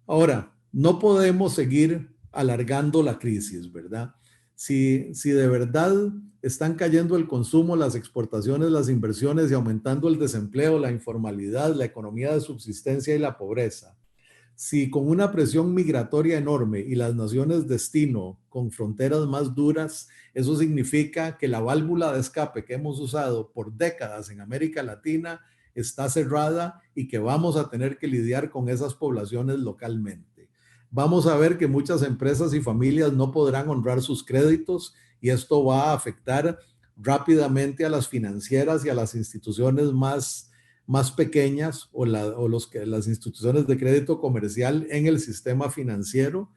Ahora, no podemos seguir alargando la crisis, ¿verdad? Si de verdad están cayendo el consumo, las exportaciones, las inversiones y aumentando el desempleo, la informalidad, la economía de subsistencia y la pobreza, si con una presión migratoria enorme y las naciones destino con fronteras más duras, eso significa que la válvula de escape que hemos usado por décadas en América Latina está cerrada y que vamos a tener que lidiar con esas poblaciones localmente. Vamos a ver que muchas empresas y familias no podrán honrar sus créditos y esto va a afectar rápidamente a las financieras y a las instituciones más pequeñas las instituciones de crédito comercial en el sistema financiero.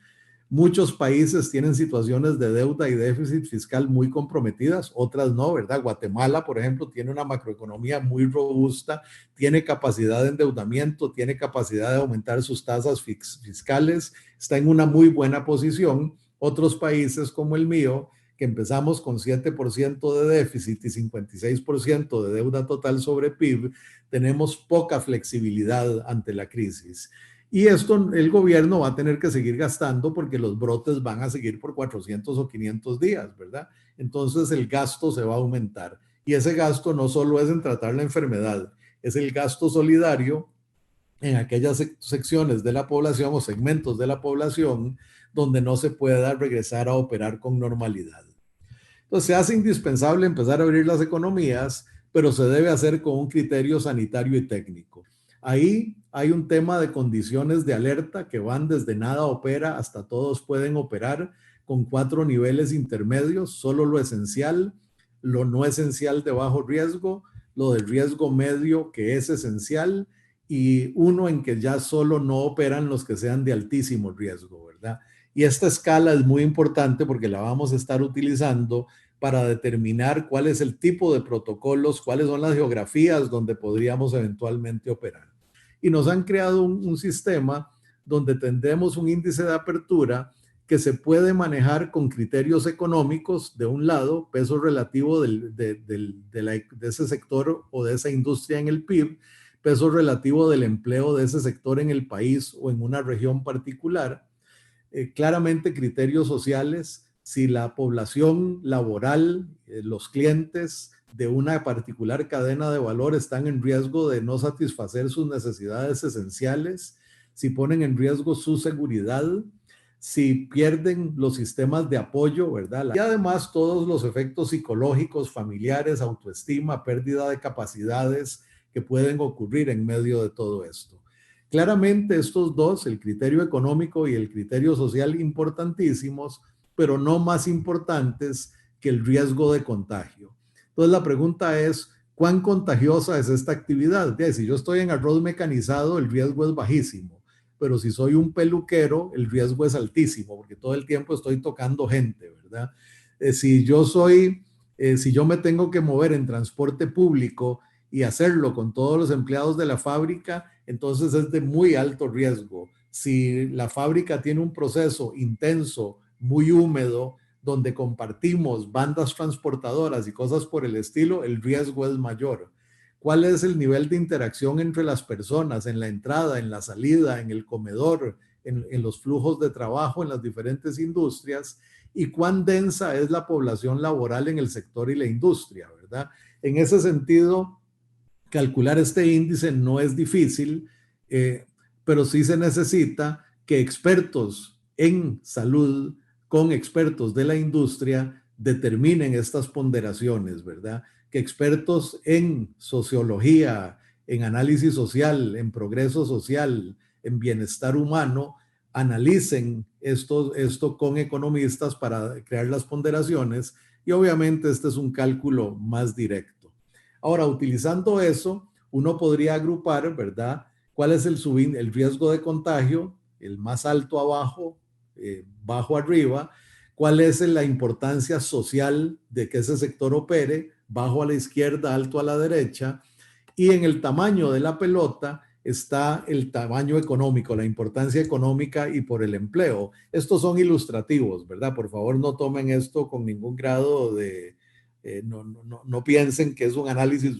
Muchos países tienen situaciones de deuda y déficit fiscal muy comprometidas, otras no, ¿verdad? Guatemala, por ejemplo, tiene una macroeconomía muy robusta, tiene capacidad de endeudamiento, tiene capacidad de aumentar sus tasas fiscales, está en una muy buena posición. Otros países como el mío, que empezamos con 7% de déficit y 56% de deuda total sobre PIB, tenemos poca flexibilidad ante la crisis. Y esto el gobierno va a tener que seguir gastando porque los brotes van a seguir por 400 o 500 días, ¿verdad? Entonces el gasto se va a aumentar. Y ese gasto no solo es en tratar la enfermedad, es el gasto solidario en aquellas secciones de la población o segmentos de la población donde no se pueda regresar a operar con normalidad. Entonces se hace indispensable empezar a abrir las economías, pero se debe hacer con un criterio sanitario y técnico. Ahí hay un tema de condiciones de alerta que van desde nada opera hasta todos pueden operar con 4 niveles intermedios, solo lo esencial, lo no esencial de bajo riesgo, lo de riesgo medio que es esencial y uno en que ya solo no operan los que sean de altísimo riesgo, ¿verdad? Y esta escala es muy importante porque la vamos a estar utilizando para determinar cuál es el tipo de protocolos, cuáles son las geografías donde podríamos eventualmente operar. Y nos han creado un sistema donde tendremos un índice de apertura que se puede manejar con criterios económicos, de un lado, peso relativo de ese sector o de esa industria en el PIB, peso relativo del empleo de ese sector en el país o en una región particular, claramente criterios sociales, si la población laboral, los clientes de una particular cadena de valor están en riesgo de no satisfacer sus necesidades esenciales, si ponen en riesgo su seguridad, si pierden los sistemas de apoyo, ¿verdad? Y además todos los efectos psicológicos, familiares, autoestima, pérdida de capacidades que pueden ocurrir en medio de todo esto. Claramente estos dos, el criterio económico y el criterio social, importantísimos, pero no más importantes que el riesgo de contagio. Entonces la pregunta es, ¿cuán contagiosa es esta actividad? Si yo estoy en arroz mecanizado, el riesgo es bajísimo, pero si soy un peluquero, el riesgo es altísimo, porque todo el tiempo estoy tocando gente, ¿verdad? Si yo me tengo que mover en transporte público y hacerlo con todos los empleados de la fábrica, entonces es de muy alto riesgo. Si la fábrica tiene un proceso intenso, muy húmedo, donde compartimos bandas transportadoras y cosas por el estilo, el riesgo es mayor. ¿Cuál es el nivel de interacción entre las personas en la entrada, en la salida, en el comedor, en los flujos de trabajo en las diferentes industrias? ¿Y cuán densa es la población laboral en el sector y la industria, verdad? En ese sentido, calcular este índice no es difícil, pero sí se necesita que expertos en salud con expertos de la industria determinen estas ponderaciones, ¿verdad? Que expertos en sociología, en análisis social, en progreso social, en bienestar humano, analicen esto con economistas para crear las ponderaciones y obviamente este es un cálculo más directo. Ahora, utilizando eso, uno podría agrupar, ¿verdad? ¿Cuál es el riesgo de contagio? El más alto abajo, bajo arriba. ¿Cuál es la importancia social de que ese sector opere? Bajo a la izquierda, alto a la derecha. Y en el tamaño de la pelota está el tamaño económico, la importancia económica y por el empleo. Estos son ilustrativos, ¿verdad? Por favor, no tomen esto con ningún grado de, no piensen que es un análisis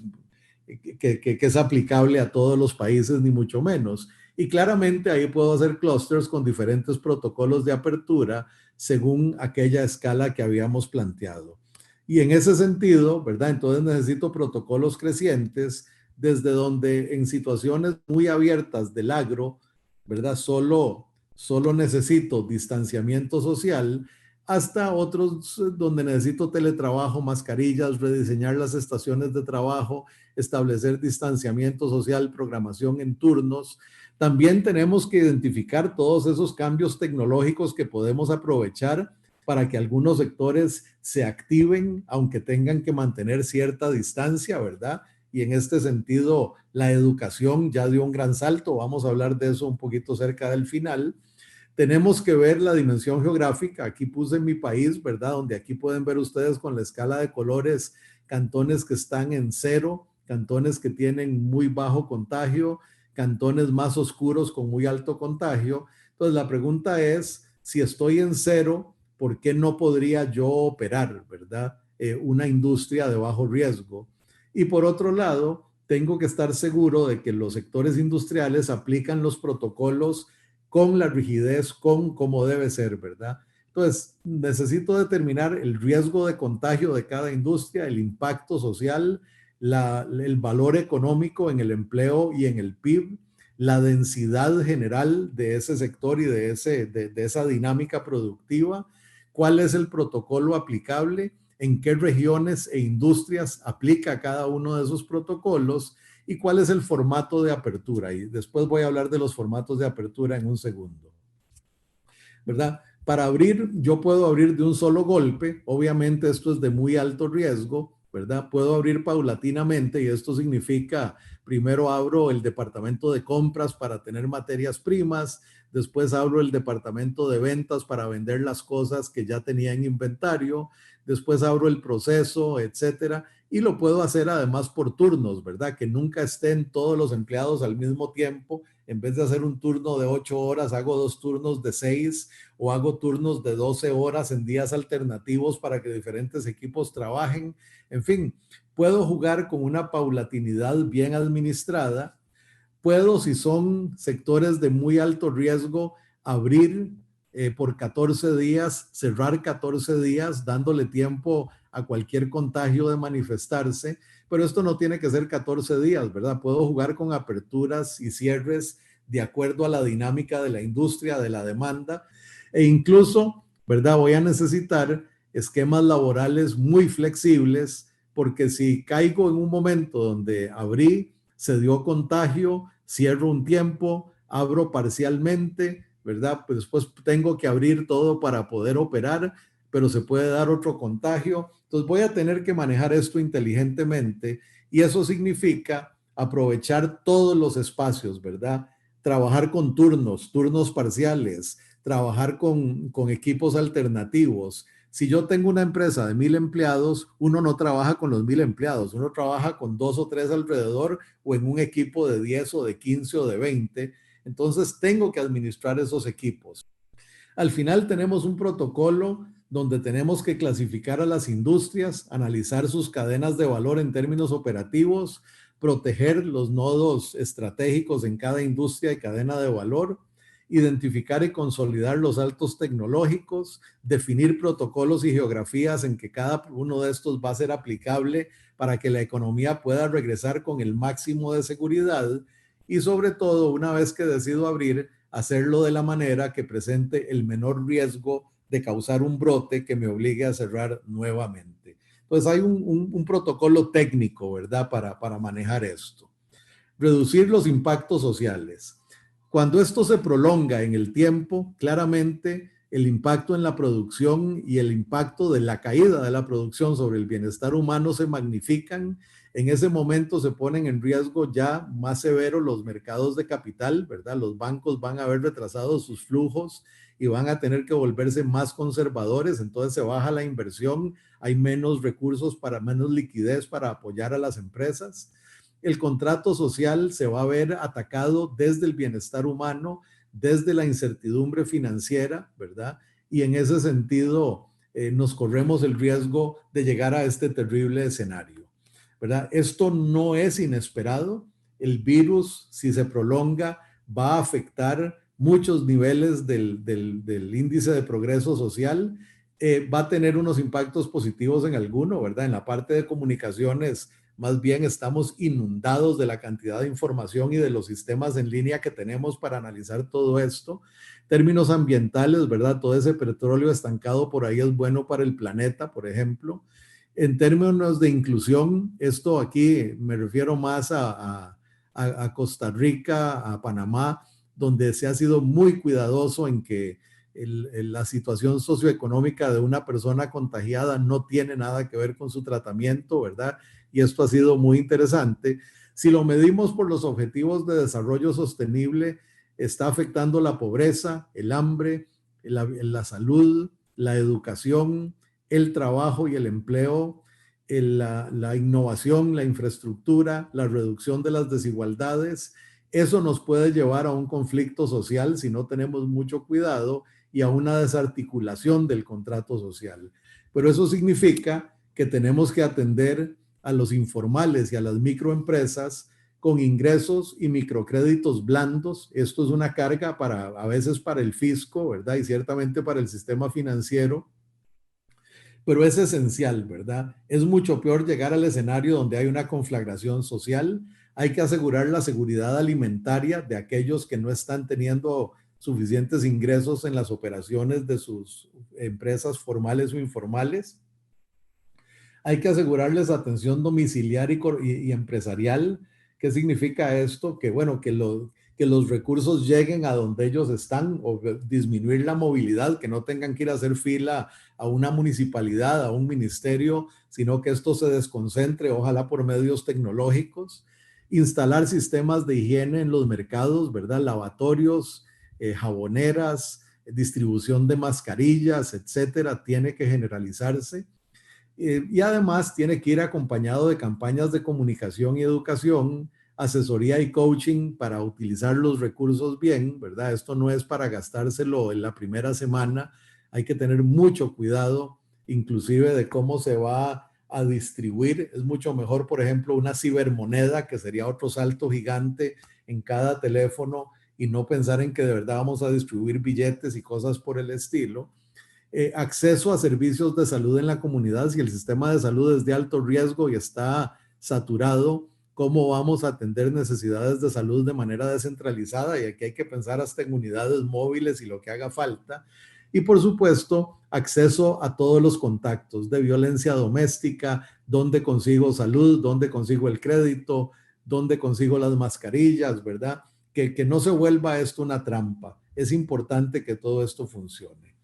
que es aplicable a todos los países, ni mucho menos. Y claramente ahí puedo hacer clústeres con diferentes protocolos de apertura según aquella escala que habíamos planteado. Y en ese sentido, ¿verdad? Entonces necesito protocolos crecientes desde donde en situaciones muy abiertas del agro, ¿verdad? Solo necesito distanciamiento social, hasta otros donde necesito teletrabajo, mascarillas, rediseñar las estaciones de trabajo, establecer distanciamiento social, programación en turnos. También tenemos que identificar todos esos cambios tecnológicos que podemos aprovechar para que algunos sectores se activen, aunque tengan que mantener cierta distancia, ¿verdad? Y en este sentido, la educación ya dio un gran salto. Vamos a hablar de eso un poquito cerca del final. Tenemos que ver la dimensión geográfica. Aquí puse mi país, ¿verdad? Donde aquí pueden ver ustedes con la escala de colores cantones que están en cero, cantones que tienen muy bajo contagio, cantones más oscuros con muy alto contagio. Entonces la pregunta es, si estoy en cero, ¿por qué no podría yo operar, ¿verdad? Una industria de bajo riesgo. Y por otro lado, tengo que estar seguro de que los sectores industriales aplican los protocolos con la rigidez, con cómo debe ser, ¿verdad? Entonces, necesito determinar el riesgo de contagio de cada industria, el impacto social, el valor económico en el empleo y en el PIB, la densidad general de ese sector y de esa dinámica productiva, cuál es el protocolo aplicable, en qué regiones e industrias aplica cada uno de esos protocolos y cuál es el formato de apertura. Y después voy a hablar de los formatos de apertura en un segundo, ¿verdad? Para abrir, yo puedo abrir de un solo golpe. Obviamente esto es de muy alto riesgo, ¿verdad? Puedo abrir paulatinamente y esto significa, primero abro el departamento de compras para tener materias primas, después abro el departamento de ventas para vender las cosas que ya tenía en inventario, después abro el proceso, etcétera. Y lo puedo hacer además por turnos, ¿verdad? Que nunca estén todos los empleados al mismo tiempo. En vez de hacer un turno de 8 horas, hago 2 turnos de 6 o hago turnos de 12 horas en días alternativos para que diferentes equipos trabajen. En fin, puedo jugar con una paulatinidad bien administrada. Puedo, si son sectores de muy alto riesgo, abrir por 14 días, cerrar 14 días, dándole tiempo a cualquier contagio de manifestarse, pero esto no tiene que ser 14 días, ¿verdad? Puedo jugar con aperturas y cierres de acuerdo a la dinámica de la industria, de la demanda, e incluso, ¿verdad? Voy a necesitar esquemas laborales muy flexibles, porque si caigo en un momento donde abrí, se dio contagio, cierro un tiempo, abro parcialmente, ¿verdad? Pues después tengo que abrir todo para poder operar, pero se puede dar otro contagio. Entonces voy a tener que manejar esto inteligentemente y eso significa aprovechar todos los espacios, ¿verdad? Trabajar con turnos parciales, trabajar con equipos alternativos. Si yo tengo una empresa de 1000 empleados, uno no trabaja con los 1000 empleados, uno trabaja con 2 o 3 alrededor o en un equipo de 10 o de 15 o de 20. Entonces tengo que administrar esos equipos. Al final tenemos un protocolo donde tenemos que clasificar a las industrias, analizar sus cadenas de valor en términos operativos, proteger los nodos estratégicos en cada industria y cadena de valor, identificar y consolidar los saltos tecnológicos, definir protocolos y geografías en que cada uno de estos va a ser aplicable para que la economía pueda regresar con el máximo de seguridad y sobre todo, una vez que decido abrir, hacerlo de la manera que presente el menor riesgo de causar un brote que me obligue a cerrar nuevamente. Entonces hay un protocolo técnico, ¿verdad? Para manejar esto. Reducir los impactos sociales. Cuando esto se prolonga en el tiempo, claramente el impacto en la producción y el impacto de la caída de la producción sobre el bienestar humano se magnifican. En ese momento se ponen en riesgo ya más severo los mercados de capital, ¿verdad? Los bancos van a haber retrasado sus flujos y van a tener que volverse más conservadores, entonces se baja la inversión, hay menos recursos para menos liquidez para apoyar a las empresas. El contrato social se va a ver atacado desde el bienestar humano, desde la incertidumbre financiera, ¿verdad? Y en ese sentido nos corremos el riesgo de llegar a este terrible escenario, ¿verdad? Esto no es inesperado. El virus, si se prolonga, va a afectar muchos niveles del índice de progreso social, va a tener unos impactos positivos en alguno, ¿verdad? En la parte de comunicaciones, más bien estamos inundados de la cantidad de información y de los sistemas en línea que tenemos para analizar todo esto. Términos ambientales, ¿verdad? Todo ese petróleo estancado por ahí es bueno para el planeta, por ejemplo. En términos de inclusión, esto aquí me refiero más a Costa Rica, a Panamá, donde se ha sido muy cuidadoso en que la situación socioeconómica de una persona contagiada no tiene nada que ver con su tratamiento, ¿verdad? Y esto ha sido muy interesante. Si lo medimos por los objetivos de desarrollo sostenible, está afectando la pobreza, el hambre, la salud, la educación, el trabajo y el empleo, la innovación, la infraestructura, la reducción de las desigualdades. Eso nos puede llevar a un conflicto social si no tenemos mucho cuidado y a una desarticulación del contrato social. Pero eso significa que tenemos que atender a los informales y a las microempresas con ingresos y microcréditos blandos. Esto es una carga a veces para el fisco, ¿verdad? Y ciertamente para el sistema financiero, pero es esencial, ¿verdad? Es mucho peor llegar al escenario donde hay una conflagración social. Hay que asegurar la seguridad alimentaria de aquellos que no están teniendo suficientes ingresos en las operaciones de sus empresas formales o informales. Hay que asegurarles atención domiciliar y empresarial. ¿Qué significa esto? Que bueno, que los recursos lleguen a donde ellos están o disminuir la movilidad, que no tengan que ir a hacer fila a una municipalidad, a un ministerio, sino que esto se desconcentre, ojalá por medios tecnológicos. Instalar sistemas de higiene en los mercados, ¿verdad? Lavatorios, jaboneras, distribución de mascarillas, etcétera, tiene que generalizarse. Y además tiene que ir acompañado de campañas de comunicación y educación, asesoría y coaching para utilizar los recursos bien, ¿verdad? Esto no es para gastárselo en la primera semana, hay que tener mucho cuidado, inclusive de cómo se va a distribuir. Es mucho mejor, por ejemplo, una cibermoneda, que sería otro salto gigante en cada teléfono, y no pensar en que de verdad vamos a distribuir billetes y cosas por el estilo. Acceso a servicios de salud en la comunidad. Si el sistema de salud es de alto riesgo y está saturado, ¿cómo vamos a atender necesidades de salud de manera descentralizada? Y aquí hay que pensar hasta en unidades móviles y lo que haga falta. Y por supuesto, acceso a todos los contactos de violencia doméstica, dónde consigo salud, dónde consigo el crédito, dónde consigo las mascarillas, ¿verdad? Que no se vuelva esto una trampa. Es importante que todo esto funcione.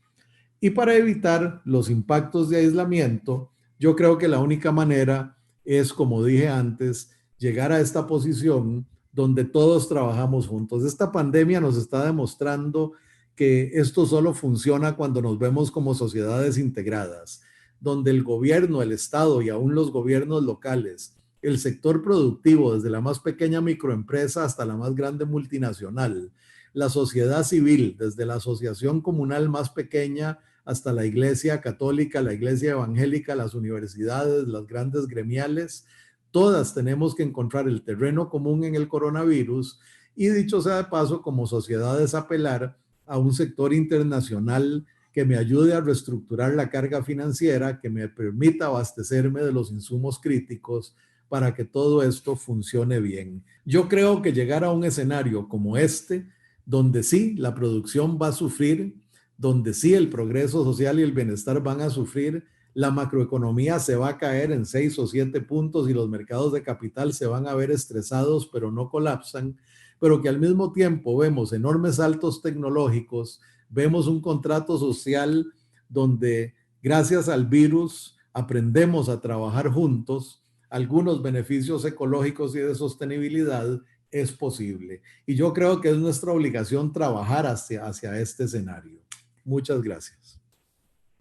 Y para evitar los impactos de aislamiento, yo creo que la única manera es, como dije antes, llegar a esta posición donde todos trabajamos juntos. Esta pandemia nos está demostrando que esto solo funciona cuando nos vemos como sociedades integradas, donde el gobierno, el Estado y aún los gobiernos locales, el sector productivo, desde la más pequeña microempresa hasta la más grande multinacional, la sociedad civil, desde la asociación comunal más pequeña hasta la iglesia católica, la iglesia evangélica, las universidades, las grandes gremiales, todas tenemos que encontrar el terreno común en el coronavirus y, dicho sea de paso, como sociedades apelar a un sector internacional que me ayude a reestructurar la carga financiera, que me permita abastecerme de los insumos críticos para que todo esto funcione bien. Yo creo que llegar a un escenario como este, donde sí la producción va a sufrir, donde sí el progreso social y el bienestar van a sufrir, la macroeconomía se va a caer en 6 o 7 puntos y los mercados de capital se van a ver estresados, pero no colapsan, pero que al mismo tiempo vemos enormes saltos tecnológicos, vemos un contrato social donde gracias al virus aprendemos a trabajar juntos, algunos beneficios ecológicos y de sostenibilidad es posible. Y yo creo que es nuestra obligación trabajar hacia este escenario. Muchas gracias.